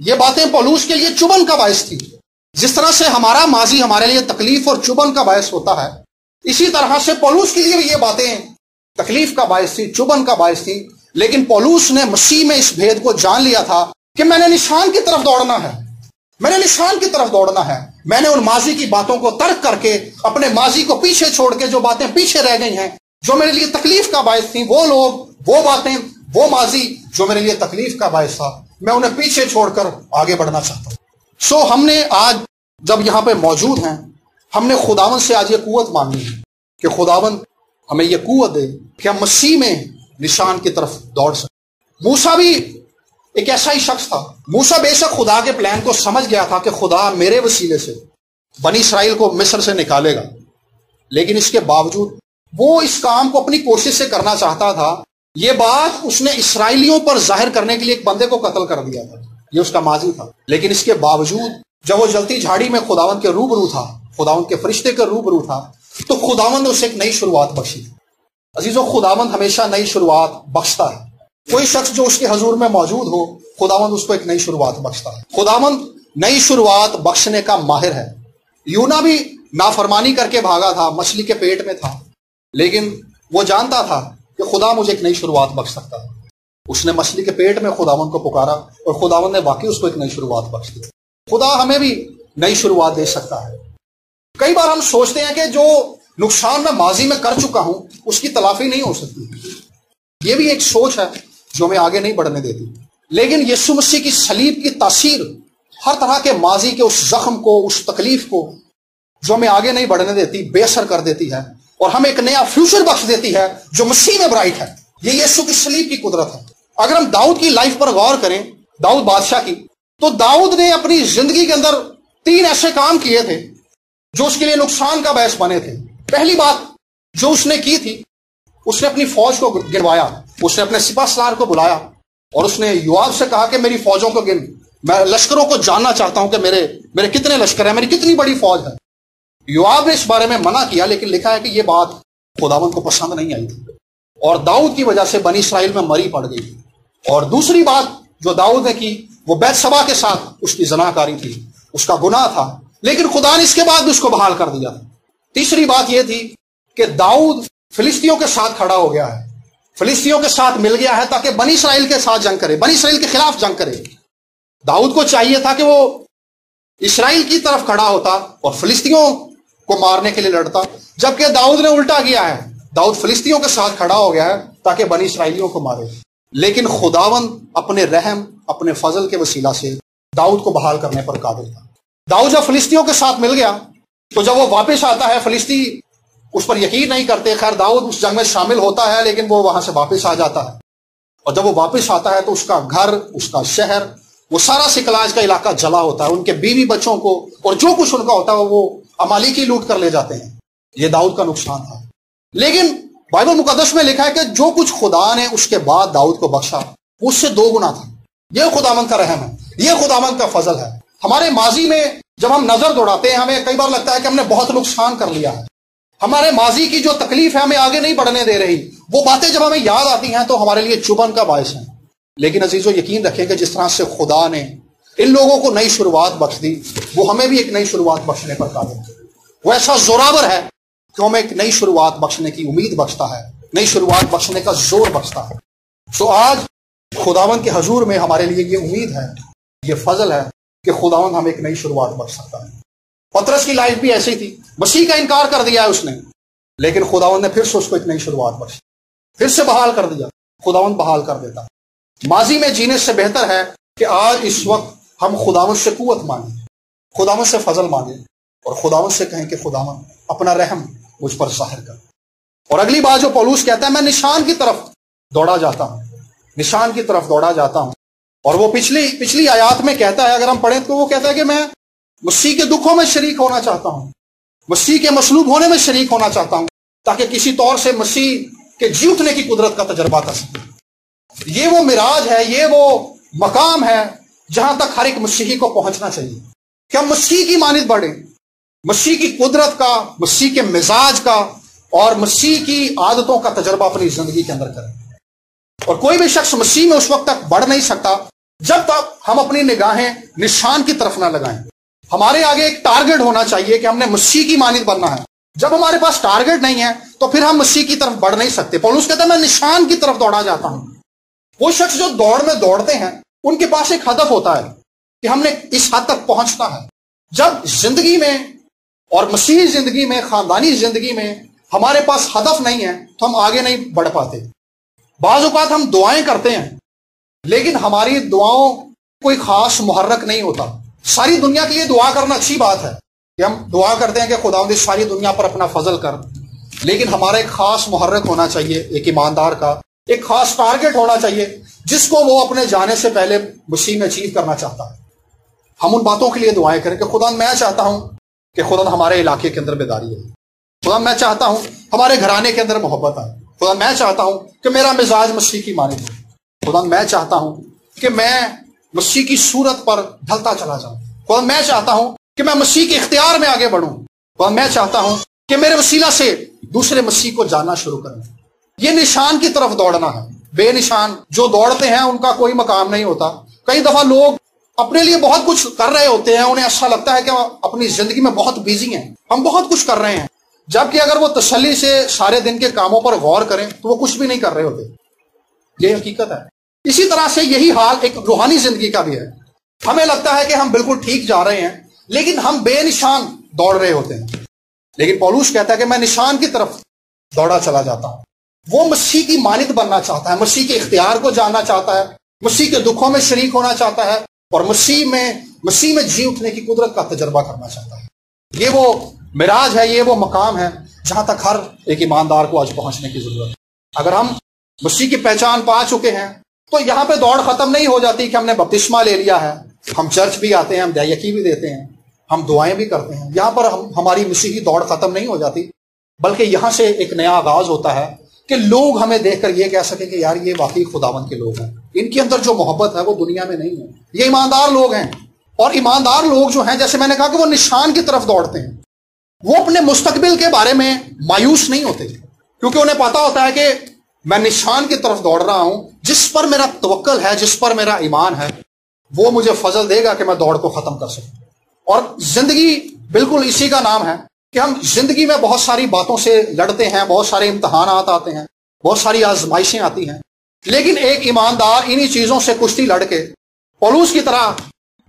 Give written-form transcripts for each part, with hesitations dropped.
یہ باتیں پولوس کے لیے چبھن کا باعث تھی۔ جس طرح سے ہمارا ماضی ہمارے لیے تکلیف اور چبھن کا باعث ہوتا ہے، اسی طرح سے پولوس کے لیے بھی یہ باتیں تکلیف کا باعث تھی، چبھن کا باعث تھی۔ لیکن پولوس نے مسیح میں اس بھید کو جان لیا تھا کہ میں نے نشان کی طرف دوڑنا ہے، میں نے نشان کی طرف دوڑنا ہے۔ میں نے ان ماضی کی باتوں کو ترک کر کے، اپنے ماضی کو پیچھے چھوڑ کے، جو باتیں پیچھے رہ گئی ہیں، جو میرے لیے تکلیف کا باعث تھیں، وہ لوگ، وہ باتیں، وہ ماضی جو میرے لیے تکلیف کا باعث تھا، میں انہیں پیچھے چھوڑ کر آگے بڑھنا چاہتا ہوں۔ ہم نے آج جب یہاں پہ موجود ہیں، ہم نے خداوند سے آج یہ قوت مانگی ہے کہ خداوند ہمیں یہ قوت دے کہ ہم مسیح میں نشان کی طرف دوڑ سکیں۔ موسیٰ بھی ایک ایسا ہی شخص تھا۔ موسیٰ بے شک خدا کے پلان کو سمجھ گیا تھا کہ خدا میرے وسیلے سے بنی اسرائیل کو مصر سے نکالے گا، لیکن اس کے باوجود وہ اس کام کو اپنی کوشش سے کرنا چاہتا تھا۔ یہ بات اس نے اسرائیلیوں پر ظاہر کرنے کے لیے ایک بندے کو قتل کر دیا تھا، یہ اس کا ماضی تھا۔ لیکن اس کے باوجود جب وہ جلتی جھاڑی میں خداوند کے روبرو تھا، خداوند کے فرشتے کے روبرو تھا، تو خداوند نے اسے ایک نئی شروعات بخشی۔ عزیزو، خداوند ہمیشہ نئی شروعات بخشتا ہے۔ کوئی شخص جو اس کے حضور میں موجود ہو، خداوند اس کو ایک نئی شروعات بخشتا ہے۔ خداوند نئی شروعات بخشنے کا ماہر ہے۔ یونا بھی نافرمانی کر کے بھاگا تھا، مچھلی کے پیٹ میں تھا، لیکن وہ جانتا تھا کہ خدا مجھے ایک نئی شروعات بخش سکتا ہے۔ اس نے مچھلی کے پیٹ میں خداوند کو پکارا اور خداوند نے واقعی اس کو ایک نئی شروعات بخش دی۔ خدا ہمیں بھی نئی شروعات دے سکتا ہے۔ کئی بار ہم سوچتے ہیں کہ جو نقصان میں ماضی میں کر چکا ہوں اس کی تلافی نہیں ہو سکتی۔ یہ بھی ایک سوچ ہے جو ہمیں آگے نہیں بڑھنے دیتی۔ لیکن یسوع مسیح کی صلیب کی تاثیر ہر طرح کے ماضی کے اس زخم کو، اس تکلیف کو جو ہمیں آگے نہیں بڑھنے دیتی، بے اثر کر دیتی ہے اور ہمیں ایک نیا فیوچر بخش دیتی ہے جو مسیح میں برائٹ ہے۔ یہ یسوع کی صلیب کی قدرت ہے۔ اگر ہم داؤد کی لائف پر غور کریں، داؤد بادشاہ کی، تو داؤد نے اپنی زندگی کے اندر 3 ایسے کام کیے تھے جو اس کے لیے نقصان کا باعث بنے تھے۔ پہلی بات جو اس نے کی تھی، اس نے اپنی فوج کو گنوایا۔ اس نے اپنے سپہ سالار کو بلایا اور اس نے یوآب سے کہا کہ میری فوجوں کو گن، میں لشکروں کو جاننا چاہتا ہوں کہ میرے کتنے لشکر ہیں، میری کتنی بڑی فوج ہے۔ یوآب نے اس بارے میں منع کیا، لیکن لکھا ہے کہ یہ بات خداوند کو پسند نہیں آئی تھی اور داؤد کی وجہ سے بنی اسرائیل میں مری پڑ گئی۔ اور دوسری بات جو داؤد نے کی وہ بیت شبا کے ساتھ اس کی زنا کاری تھی، اس کا گناہ تھا، لیکن خدا نے اس کے بعد بھی اس کو بحال کر دیا۔ تیسری بات یہ تھی کہ داؤد فلسطینیوں کے ساتھ کھڑا ہو گیا ہے، فلسطینیوں کے ساتھ مل گیا ہے تاکہ بنی اسرائیل کے ساتھ جنگ کرے، بنی اسرائیل کے خلاف جنگ کرے۔ داؤد کو چاہیے تھا کہ وہ اسرائیل کی طرف کھڑا ہوتا اور فلسطینیوں کو مارنے کے لیے لڑتا، جبکہ داؤد نے الٹا کیا ہے، داؤد فلسطینیوں کے ساتھ کھڑا ہو گیا ہے تاکہ بنی اسرائیلیوں کو مارے۔ لیکن خداوند اپنے رحم، اپنے فضل کے وسیلہ سے داؤد کو بحال کرنے پر قادر تھا۔ داؤد جب فلسطینیوں کے ساتھ مل گیا تو جب وہ واپس آتا ہے، فلسطی اس پر یقین نہیں کرتے۔ خیر داؤد اس جنگ میں شامل ہوتا ہے لیکن وہ وہاں سے واپس آ جاتا ہے، اور جب وہ واپس آتا ہے تو اس کا گھر، اس کا شہر، وہ سارا سکلاج کا علاقہ جلا ہوتا ہے۔ ان کے بیوی بچوں کو اور جو کچھ ان کا ہوتا ہے وہ امالیکی لوٹ کر لے جاتے ہیں۔ یہ داؤد کا نقصان تھا۔ لیکن بائبل مقدس میں لکھا ہے کہ جو کچھ خدا نے اس کے بعد داؤد کو بخشا وہ اس سے 2 گنا تھا۔ یہ خداوند کا رحم ہے، یہ خداوند کا فضل ہے۔ ہمارے ماضی میں جب ہم نظر دوڑاتے ہیں ہمیں کئی بار لگتا ہے کہ ہم نے بہت نقصان کر لیا ہے، ہمارے ماضی کی جو تکلیف ہے ہمیں آگے نہیں بڑھنے دے رہی، وہ باتیں جب ہمیں یاد آتی ہیں تو ہمارے لیے چبھن کا باعث ہیں۔ لیکن عزیزو یقین رکھیں کہ جس طرح سے خدا نے ان لوگوں کو نئی شروعات بخش دی، وہ ہمیں بھی ایک نئی شروعات بخشنے پر قادر ہے۔ وہ ایسا زوراور ہے کہ ہمیں ایک نئی شروعات بخشنے کی امید بخشتا ہے، نئی شروعات بخشنے کا زور بخشتا ہے۔ آج خداوند کے حضور میں ہمارے لیے یہ امید ہے، یہ فضل ہے کہ خداوند ہمیں ایک نئی شروعات بخش سکتا ہے۔ پطرس کی لائف بھی ایسی تھی، مسیح کا انکار کر دیا ہے اس نے، لیکن خداوند نے پھر سے اس کو ایک نئی شروعات بخشی، پھر سے بحال کر دیا۔ خداوند بحال کر دیتا۔ ماضی میں جینے سے بہتر ہے کہ آج اس وقت ہم خداوند سے قوت مانگیں، خداوند سے فضل مانگیں اور خداوند سے کہیں کہ خداوند اپنا رحم مجھ پر ظاہر کر۔ اور اگلی بات جو پولوس کہتا ہے، میں نشان کی طرف دوڑا جاتا ہوں، نشان کی طرف دوڑا جاتا ہوں۔ اور وہ پچھلی آیات میں کہتا ہے، اگر ہم پڑھیں تو وہ کہتا ہے کہ میں مسیح کے دکھوں میں شریک ہونا چاہتا ہوں، مسیح کے مصلوب ہونے میں شریک ہونا چاہتا ہوں، تاکہ کسی طور سے مسیح کے جی اٹھنے کی قدرت کا تجربہ کر سکوں۔ یہ وہ معراج ہے، یہ وہ مقام ہے جہاں تک ہر ایک مسیحی کو پہنچنا چاہیے کہ ہم مسیح کی مانند بڑھیں، مسیح کی قدرت کا، مسیح کے مزاج کا اور مسیح کی عادتوں کا تجربہ اپنی زندگی کے اندر کریں۔ اور کوئی بھی شخص مسیح میں اس وقت تک بڑھ نہیں سکتا جب تک ہم اپنی نگاہیں نشان کی طرف نہ لگائیں۔ ہمارے آگے ایک ٹارگٹ ہونا چاہیے کہ ہم نے مسیح کی مانند بننا ہے۔ جب ہمارے پاس ٹارگٹ نہیں ہے تو پھر ہم مسیح کی طرف بڑھ نہیں سکتے۔ پولس کہتا ہے میں نشان کی طرف دوڑا جاتا ہوں۔ وہ شخص جو دوڑ میں دوڑتے ہیں ان کے پاس ایک ہدف ہوتا ہے کہ ہم نے اس حد تک پہنچنا ہے۔ جب زندگی میں اور مسیحی زندگی میں، خاندانی زندگی میں ہمارے پاس ہدف نہیں ہے تو ہم آگے نہیں بڑھ پاتے۔ بعض اوقات ہم دعائیں کرتے ہیں لیکن ہماری دعاؤں کوئی خاص محرک نہیں ہوتا۔ ساری دنیا کے لیے دعا کرنا اچھی بات ہے کہ ہم دعا کرتے ہیں کہ خداوند ساری دنیا پر اپنا فضل کر، لیکن ہمارا ایک خاص محرک ہونا چاہیے، ایک ایماندار کا ایک خاص ٹارگٹ ہونا چاہیے جس کو وہ اپنے جانے سے پہلے مسیح میں اچیو کرنا چاہتا ہے۔ ہم ان باتوں کے لیے دعائیں کریں کہ خدا میں چاہتا ہوں کہ خدا ہمارے علاقے کے اندر بیداری ہے، خدا میں چاہتا ہوں ہمارے گھرانے کے اندر محبت آئے، خدا میں چاہتا ہوں کہ میرا مزاج مسیح کی مانند ہو، خدا میں چاہتا ہوں کہ میں مسیح کی صورت پر ڈھلتا چلا جاؤں، خدا میں چاہتا ہوں کہ میں مسیح کے اختیار میں آگے بڑھوں، خدا میں چاہتا ہوں کہ میرے وسیلہ سے دوسرے مسیح کو جاننا شروع کریں۔ یہ نشان کی طرف دوڑنا ہے۔ بے نشان جو دوڑتے ہیں ان کا کوئی مقام نہیں ہوتا۔ کئی دفعہ لوگ اپنے لیے بہت کچھ کر رہے ہوتے ہیں، انہیں اچھا لگتا ہے کہ وہ اپنی زندگی میں بہت بیزی ہیں، ہم بہت کچھ کر رہے ہیں، جبکہ اگر وہ تسلی سے سارے دن کے کاموں پر غور کریں تو وہ کچھ بھی نہیں کر رہے ہوتے۔ یہ حقیقت ہے۔ اسی طرح سے یہی حال ایک روحانی زندگی کا بھی ہے۔ ہمیں لگتا ہے کہ ہم بالکل ٹھیک جا رہے ہیں لیکن ہم بے نشان دوڑ رہے ہوتے ہیں۔ لیکن پولس کہتا ہے کہ میں نشان کی طرف دوڑا چلا جاتا ہوں۔ وہ مسیح کی مانند بننا چاہتا ہے، مسیح کے اختیار کو جاننا چاہتا ہے، مسیح کے دکھوں میں شریک ہونا چاہتا ہے اور مسیح میں جی اٹھنے کی قدرت کا تجربہ کرنا چاہتا ہے۔ یہ وہ معراج ہے، یہ وہ مقام ہے جہاں تک ہر ایک ایماندار کو آج پہنچنے کی ضرورت ہے۔ اگر ہم مسیح کی پہچان پا چکے ہیں تو یہاں پہ دوڑ ختم نہیں ہو جاتی کہ ہم نے بپتسمہ لے لیا ہے، ہم چرچ بھی آتے ہیں، ہم دعائیکی بھی دیتے ہیں، ہم دعائیں بھی کرتے ہیں، یہاں پر ہماری مسیحی دوڑ ختم نہیں ہو جاتی، بلکہ یہاں سے ایک نیا آغاز ہوتا ہے کہ لوگ ہمیں دیکھ کر یہ کہہ سکیں کہ یار یہ واقعی خداوند کے لوگ ہیں، ان کے اندر جو محبت ہے وہ دنیا میں نہیں ہے، یہ ایماندار لوگ ہیں۔ اور ایماندار لوگ جو ہیں، جیسے میں نے کہا کہ وہ نشان کی طرف دوڑتے ہیں، وہ اپنے مستقبل کے بارے میں مایوس نہیں ہوتے کیونکہ انہیں پتا ہوتا ہے کہ میں نشان کی طرف دوڑ رہا ہوں، جس پر میرا توکل ہے، جس پر میرا ایمان ہے، وہ مجھے فضل دے گا کہ میں دوڑ کو ختم کر سکوں۔ اور زندگی بالکل اسی کا نام ہے کہ ہم زندگی میں بہت ساری باتوں سے لڑتے ہیں، بہت سارے امتحانات آتے ہیں، بہت ساری آزمائشیں آتی ہیں، لیکن ایک ایماندار انہی چیزوں سے کشتی لڑ کے پولس کی طرح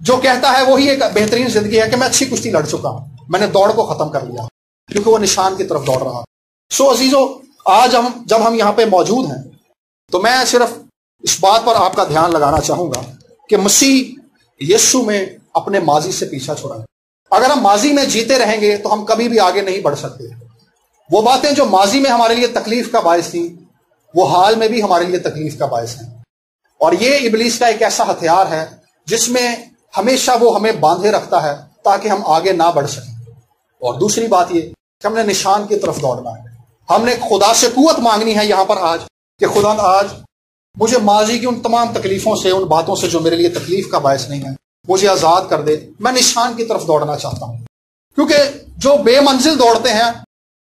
جو کہتا ہے وہی ایک بہترین زندگی ہے کہ میں اچھی کشتی لڑ چکا ہوں، میں نے دوڑ کو ختم کر لیا، کیونکہ وہ نشان کی طرف دوڑ رہا۔ سو عزیزو، آج جب ہم یہاں پہ موجود ہیں تو میں صرف اس بات پر آپ کا دھیان لگانا چاہوں گا کہ مسیح یسو میں اپنے ماضی سے پیچھا چھڑائیں۔ اگر ہم ماضی میں جیتے رہیں گے تو ہم کبھی بھی آگے نہیں بڑھ سکتے۔ وہ باتیں جو ماضی میں ہمارے لیے تکلیف کا باعث تھیں وہ حال میں بھی ہمارے لیے تکلیف کا باعث ہیں، اور یہ ابلیس کا ایک ایسا ہتھیار ہے جس میں ہمیشہ وہ ہمیں باندھے رکھتا ہے تاکہ ہم آگے نہ بڑھ سکیں۔ اور دوسری بات یہ کہ ہم نے نشان کی طرف دوڑنا ہے، ہم نے خدا سے قوت مانگنی ہے یہاں پر آج کہ خدا آج مجھے ماضی کی ان تمام تکلیفوں سے، ان باتوں سے جو میرے لیے تکلیف کا باعث نہیں ہے، مجھے آزاد کر دے، میں نشان کی طرف دوڑنا چاہتا ہوں۔ کیونکہ جو بے منزل دوڑتے ہیں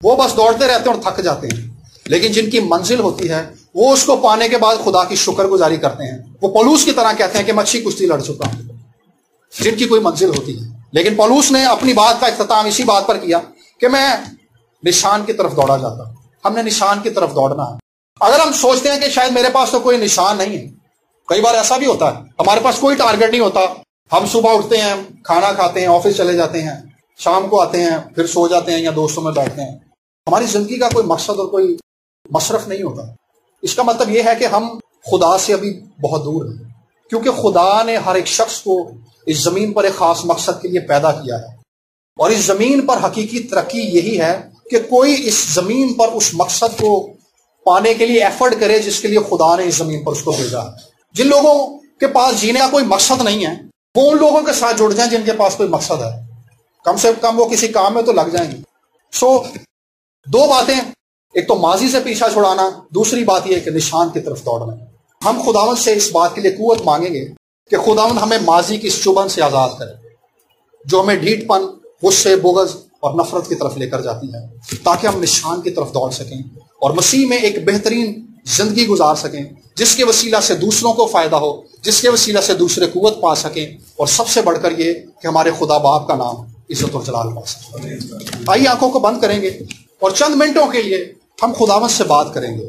وہ بس دوڑتے رہتے ہیں اور تھک جاتے ہیں، لیکن جن کی منزل ہوتی ہے وہ اس کو پانے کے بعد خدا کی شکر گزاری کرتے ہیں۔ وہ پولوس کی طرح کہتے ہیں کہ میں اچھی کشتی لڑ چکا ہوں، جن کی کوئی منزل ہوتی ہے۔ لیکن پولوس نے اپنی بات کا اختتام اسی بات پر کیا کہ میں نشان کی طرف دوڑا جاتا ہوں۔ ہم نے نشان کی طرف دوڑنا ہے۔ اگر ہم سوچتے ہیں کہ شاید میرے پاس تو کوئی نشان نہیں ہے، کئی بار ایسا بھی ہوتا ہے ہمارے پاس کوئی ٹارگٹ نہیں ہوتا، ہم صبح اٹھتے ہیں، کھانا کھاتے ہیں، آفس چلے جاتے ہیں، شام کو آتے ہیں، پھر سو جاتے ہیں یا دوستوں میں بیٹھتے ہیں، ہماری زندگی کا کوئی مقصد اور کوئی مصرف نہیں ہوتا۔ اس کا مطلب یہ ہے کہ ہم خدا سے ابھی بہت دور ہیں، کیونکہ خدا نے ہر ایک شخص کو اس زمین پر ایک خاص مقصد کے لیے پیدا کیا ہے، اور اس زمین پر حقیقی ترقی یہی ہے کہ کوئی اس زمین پر اس مقصد کو پانے کے لیے ایفرٹ کرے جس کے لیے خدا نے اس زمین پر اس کو بھیجا ہے۔ جن لوگوں کے پاس جینے کا کوئی مقصد نہیں ہے وہ ان لوگوں کے ساتھ جڑ جائیں جن کے پاس کوئی مقصد ہے، کم سے کم وہ کسی کام میں تو لگ جائیں گے۔ سو دو باتیں، ایک تو ماضی سے پیچھا چھڑانا، دوسری بات یہ کہ نشان کی طرف دوڑنا۔ ہم خداوند سے اس بات کے لیے قوت مانگیں گے کہ خداوند ہمیں ماضی کی اس چبھن سے آزاد کرے جو ہمیں ڈھیٹ پن، غصے، بغض اور نفرت کی طرف لے کر جاتی ہے، تاکہ ہم نشان کی طرف دوڑ سکیں اور مسیح میں ایک بہترین زندگی گزار سکیں، جس کے وسیلہ سے دوسروں کو فائدہ ہو، جس کے وسیلہ سے دوسرے قوت پا سکیں، اور سب سے بڑھ کر یہ کہ ہمارے خدا باپ کا نام عزت و جلال پا سکیں۔ آئیے آنکھوں کو بند کریں گے اور چند منٹوں کے لیے ہم خداوند سے بات کریں گے۔